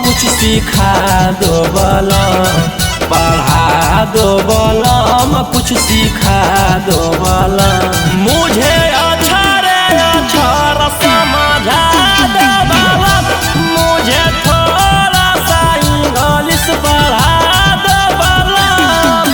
कुछ सिखा दो बलम, पढ़ा दो बलम, कुछ सिखा दो बलम। मुझे अक्षर अक्षर समझा दो बलम, मुझे थोड़ा सा इंग्लिश पढ़ा दो बलम।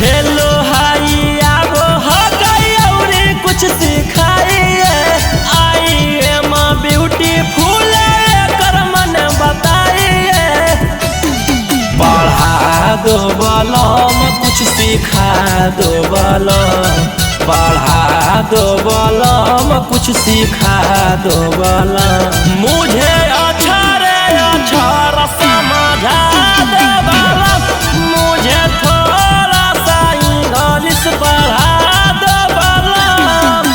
हेलो हाई आगो हो गई और कुछ सिखाइए, आई एम ब्यूटीफुल कर मन बताइए। पढ़ा दो बलम, कुछ सिखा दो बलम, पढ़ा दो बलम, कुछ सिखा दो बलम। मुझे अक्षर अक्षर समझा दो बलम, मुझे थोड़ा सा इंग्लिश पढ़ा दो बलम।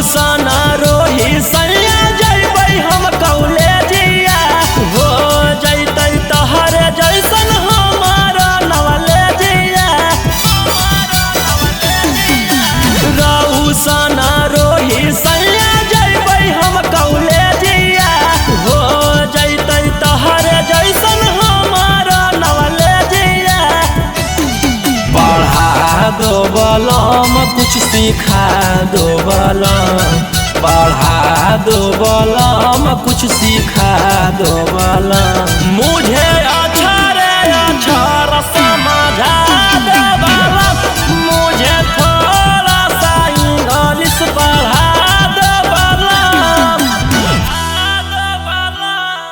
सना रोही सैया जैबै हम कॉलेजिया, हो जैतै तहरे जैसन हमारा नॉलेजिया। रहू सना रोही सैया जैबै हम कॉलेजिया, हो जैतै तहरे जैसन हमारा नॉलेजिया। पढ़ा दो बलम, कुछ सिखा दो बलम, पढ़ा दो बलम, कुछ सिखा दो बलम।